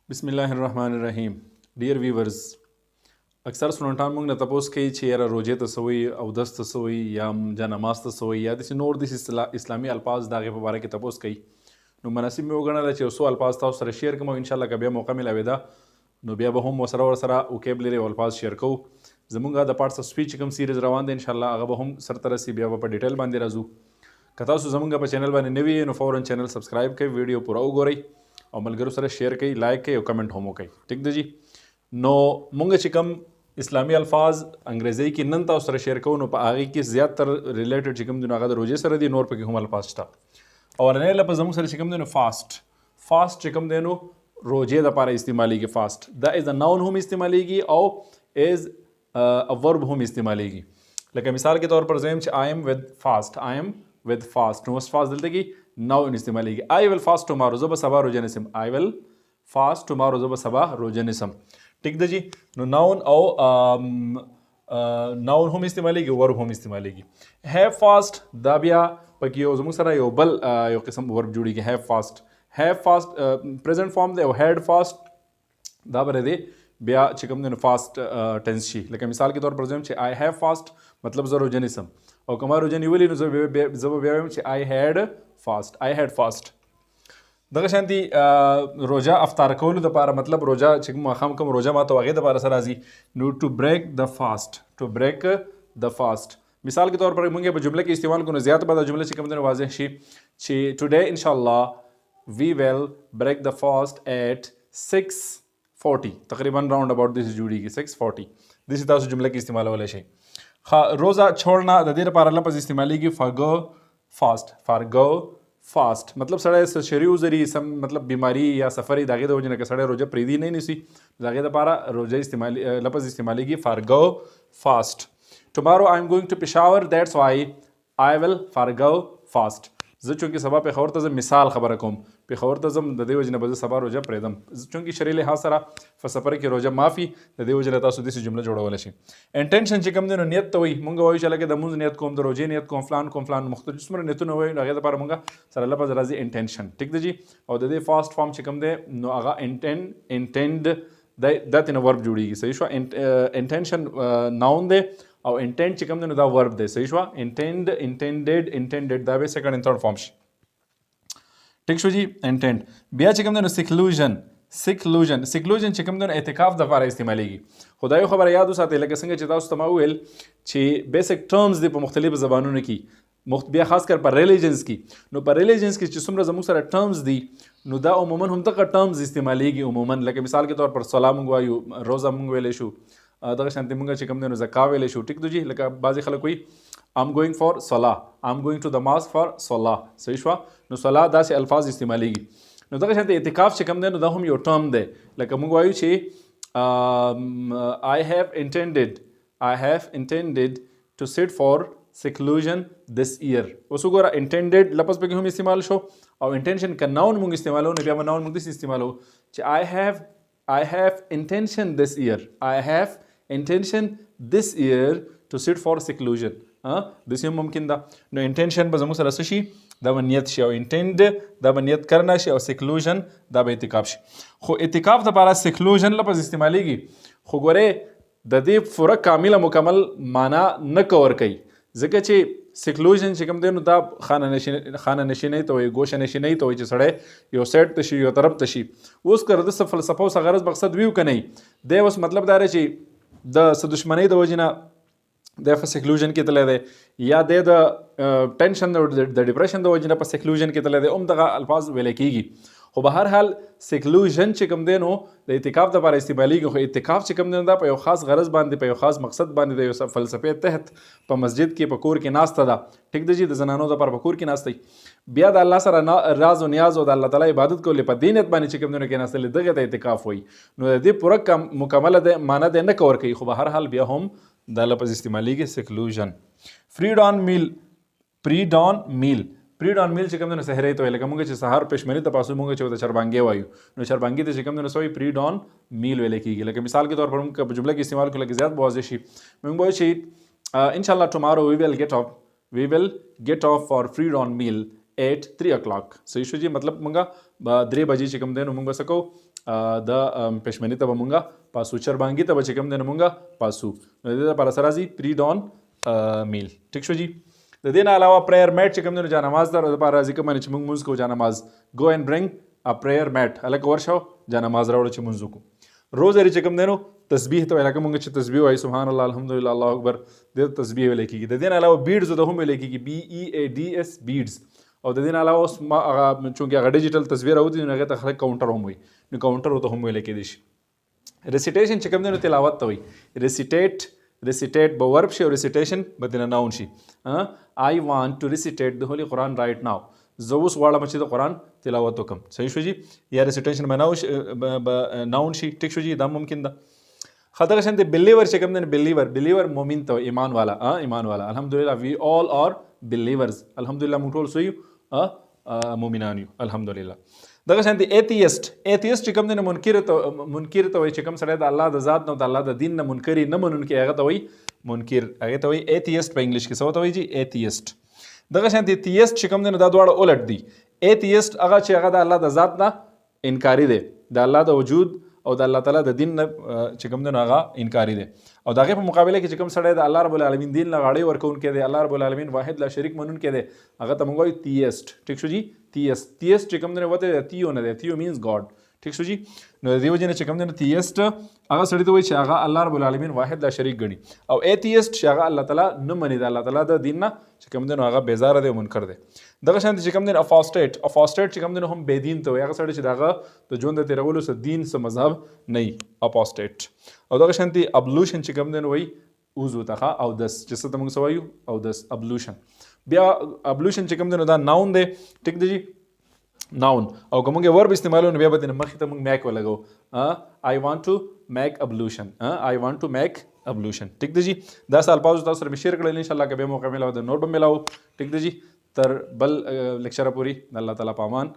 बिस्मिल्लाहिर्रहमानिर्रहीम dear viewers अक्सर सुनटान मंग न तपोस कई चे यारा रोजे तसोई अवदस तसोई या जा नमाज तसोई या दिस नोर दिस इस्लामी अल्फाज दागे मुबारक के तपोस कई नो मनसिब में वगणा चे सो अल्फाज था सर शेयर कमो इंशाल्लाह कबे मौका मिलावेदा नो बिया बहुम वसरा वसरा वोकैबुलरी अल्फाज शेयर को जमुंगा द पार्ट्स ऑफ स्पीच कम सीरीज रवान दे इंशाल्लाह अगर बहुम सरतरसी बिया पर डिटेल बांधे राजू कथा सु जमुंगा पर चैनल बाने नवी नो फौरन चैनल सब्सक्राइब कई वीडियो पूरा उगोरई और मलगरू सर शेयर कई लाइक कई और कमेंट होमो कई ठीक दे जी नो मुंग चिकम इस्लामी अल्फाज अंग्रेज़ी की नन ताउ सर शेयर को नो आगे की ज़्यादातर रिलेटेड चिकम दिन आगा रोजे सर दी नोर पे हम अल्फाज था और नए लफ्ज़ हम सर चिकम दिन फास्ट चिकम देनो रोजे द पारा इस्तेमाली की fast the is a noun हम इस्तेमाली की और इज़ अ वर्ब हम इस्तेमाली की लेकिन मिसाल के तौर पर ज़ेम I am with fast no fast दिलते की नाउ इन इस्तेमाली की आई विल फास्ट टुमारो ज़ब सबा रोजनिसम आई विल फास्ट टुमारो ज़ब सबा रोजनिसम ठीक दे जी नो नाउन और नाउन हम इस्तेमाली की वर्ब हम इस्तेमाली की हैव फास्ट दाबिया पकियो जमुक सरा यो बल यो किस्म वर्ब जुड़ी की have fast present form they had fast दाबरे दे बिया चिकम दिन फास्ट टेंस शी लेकिन मिसाल के तौर पर जम आई हैव फास्ट मतलब ज़रो जनिसम और कमा रोजन युवली जब व्यायाम आई हैड फास्ट दगा शांति रोजा अफ्तार कौल द पारा मतलब रोजा चिकम खाम कम रोजा मा तो आगे द पारा सराजी नो टू ब्रेक द फास्ट मिसाल के तौर पर मुंगे जुमले के इस्तेमाल को ज़्यादा बता जुमले चिकम दिन वाज़ेह शी टुडे इंशाल्लाह we will break the fast at 6:40 तकरीबन राउंड अबाउट दिस जुड़ी की 6:40 दिस तासु जुमले के इस्तेमाल वाले शे रोज़ा छोड़ना द देर पारा लफ्ज़ इस्तेमाली की फॉरगो फास्ट मतलब सड़े शरीर जरी मतलब बीमारी या सफ़र दागे दो जने के सड़े रोजा प्रीदी नहीं निसी दागे द पारा रोजा इस्तेमाली लफ्ज़ इस्तेमाली की forgo fast tomorrow I am going to Peshawar that's why I will forgo fast ज चूँकि सबा पे खबर तज़म मिसाल खबर कौम पे खबर तज़म ददे वजन बज सबा रोजा प्रेदम चूँकि शरीर हाँ सरा सफ़र के रोजा माफ़ी ददे वजन तासु दिस जुमला जोड़ा वाले शे इंटेंशन चिकम देनो नियत तो वही मुंगा वही चला के दमुज नियत कोम द रोजे नियत कोम फलान मुख्तलिफ जिस्म नियत न वही आगे पार मुंगा सर अल्लाह पर राजी इंटेंशन ठीक दे जी और ददे फास्ट फॉर्म चिकम दे नो आगा इंटेंड दैट इन वर्ब जुड़ी की सही शो इंटेंशन नाउन दे और इंटेंट चिकम देनो दा वर्ब दे सही शो इंटेंडेड दा बे सेकंड एंड थर्ड फॉर्म्स ठीक शो जी इंटेंट बिया चिकम देनो सिक्लूजन चिकम देनो एतिकाफ द पारा इस्तेमाली की खुदायो खबर याद उसाते लगे संगे चिता उस्तमाउल छि बेसिक टर्म्स दे पे मुख्तलिफ ज़बानों की बिया खास कर पर रिलीजन्स की नो पर रिलीजन्स की जिसम जमू सारा टर्म्स दी नो दा उमूमन हम तक टर्म्स इस्तेमाली की उमूमन लगे मिसाल के तौर पर सलाम मंगवायु रोज़ा मंगवेले शू दगा शांति मंगा चिकम देनो ज़कावेले शू ठीक दो जी लगा बाजी खलक कोई आई एम गोइंग फॉर सलाह I am going to the mosque for सलाह सही शवा नो सलाह दा से अल्फाज इस्तेमाली की नो दगा शांति इतिकाफ चिकम देनो दा हम यो टर्म दे लगा मंगवायु छी I have intended to sit for seclusion this year वसुगोरा intended लफ्ज़ पे कि हम इस्तेमाल शो और intention का noun मुंग इस्तेमाल हो नबिया noun मुंग दिस इस्तेमाल हो चे I have intention this year to sit for seclusion this ये मुमकिन दा नो intention बज़ मुसला सशी दा नियत शे और intend दा नियत करना शे और seclusion दा इतिकाफ शे खो इतिकाफ दा पारा seclusion लफ्ज़ इस्तेमाली की खो गोरे ददे पूरा कामिला मुकम्मल माना न कवर कई ज़िक्र चे सिक्लूजन चिकम देनो दा खाना नशीनी तो गोश नशीनी तो सड़े यो सेट तशी यो तरफ तशी उस कर द फलसफा सगरज मकसद व्यू का नहीं दे उस मतलब दारे ची द दुश्मनी द वजना दे सिक्लूजन की तले दे या दे द टेंशन द डिप्रेशन द वजना पर सिक्लूजन की तले दे दगा अल्फाज वेले कीगी हो बहर हाल सिक्लूजन चिकम देनो द इतिकाफ द पारा इस्तेमाली को इतिकाफ चिकम देनो दा पे खास गरज बांधे पे खास मकसद बांधे दे सब फलसफे तहत प मस्जिद के पकोर के नास्ता दा ठीक दे जी द जनानो दा पर पकोर के नास्ता बिया द अल्लाह सरा राज व नियाज व अल्लाह ताला इबादत को ले प दीनत बानी चिकम देनो के नास्ता ले दगे द इतिकाफ होई नो दे पूरा कम मुकम्मल दे माना दे न कवर कई हो बहर हाल बिया हम द लफ्ज़ इस्तेमाली के सिक्लूजन प्री डॉन मील चिकम देनो सहरे तो वेले कमुंगे सहार पेशमनी तो पासु मुंगे चोदा चरबांगे वायु नो चरबांगी ते चिकम देनो सोई प्री डॉन मील वेले की लेकिन मिसाल के तौर पर मुंगे जुमले के इस्तेमाल को लगे ज़्यादा वाज़ेशी मुंगे बोल शी इंशाल्लाह tomorrow we will get off for pre dawn meal at 3 o'clock सही शो जी मतलब मुंगा 3 बजे चिकम देनो मुंगा सको د پښمنۍ ته به مونږه پاسو، چربانګي ته به چې کوم دی نو مونږه پاسو. نو د دې لپاره سره راځي پری ډان میل. ټیک شو جی. د دې نه علاوه پرییر میټ چې کوم دی نو جانماز ته لپاره راځي، کوم چې مونږ مونځ کوو جانماز. گو اینڈ برنګ ا پرییر میټ، هلکه ورشه جانماز راوړه چې مونځ وکړو. روزري چې کوم دی نو تسبیح ته وایي، لکه مونږ چې تسبیح وایي سبحان الله الحمدلله الله اکبر، د تسبیح ویل کېږي. د دې نه علاوه بیډز ته هم ویل کېږي، BEADS بیډز. او د دې نه علاوه اوس چونکې هغه ډیجیټل تصویر راوځي نو هغې ته خلک کاونټر هم وایي، نو کاونټر ته هم ویل کېدی شي. ریسیټیشن چې کوم دی نو تلاوت ته وایي. ریسیټیټ به ورب شي او ریسیټیشن به دنه ناون شي. I want to recitate the holy Quran right now. زه اوس غواړم چې د قرآن تلاوت وکړم. صحیح شو جي. یا ریسیټیشن به ناون شي. ټیک شو جي، دا ممکن ده. خدغه شانتې بلیور چې کوم دی، بلیور مؤمن ته ایمان والا، ایمان والا. الحمدلله وی آل آر بلیورز. الحمدلله موږ ټول سو مؤمنان یو الحمدلله. دغه شانتې ایتیست چې کوم دی نو منکر ته وایي چې کوم سړی د الله د ذات نه او د الله د دین نه منکري نه منونکی، هغه ته وایي منکر، هغې ته وایي ایتیست په انګلیش کې. څه ورته وایي جي؟ ایتیست. دغه شانتې تیست چې کوم دی نو دا دواړه الټ دي. ایتیست هغه چې هغه د الله د ذات نه انکاري دی، د الله د وجود او د الله تعالی د دین نه چې کوم دی نو هغه انکاري دی. او د هغې په مقابله کې چې کوم سړی د الله رب العالمین دین له غاړې ورکوونکی دی، الله رب العالمین واحد لا شریک منونکی دی، هغه ته موږ وایو تیست. ټیک شو جي. تیست چې کوم دی نو وته تیو نه دی، تیو مینز ګاډ. ټیک شو جي. نو د دې وجې نه چې کوم دی نو تیست هغه سړي ته وایي چې هغه الله رب العالمین واحد لا شریک ګڼي. او ایتیست چې هغه الله تعالی نه مني، د الله تعالی د دین نه چې کوم دی نو هغه بیزاره دی او منکر دی. دغه شانتې چې کوم دی نو اپاسټیټ چې کوم دی نو هم بې دین ته وایي، هغه سړی چې د هغه د ژوند د تېرولو څه دین څه مذهب نه وي، اپاسټیټ. او دغه شانتې ابلوشن چې کوم دی نو وایي وضو ته او دس، چې څه ته موږ څه وایو او دس ابلوشن. بیا ابلوشن چې کوم دی نو دا ناون دی. ټیک دی جي، ناون. او که موږ ورب استعمالو نو بیا به دې مخې ته موږ میک ولګو. I want to make ablution. I want to make ablution. ټیک دی جي. دا څه الفاظ تاسو سره مې شیر کړل، انشاءالله که بیا موقع ملاو د نور به ملاو. ټیک دی جي. تر بل لیکچره پورې د الله تعالی په امان.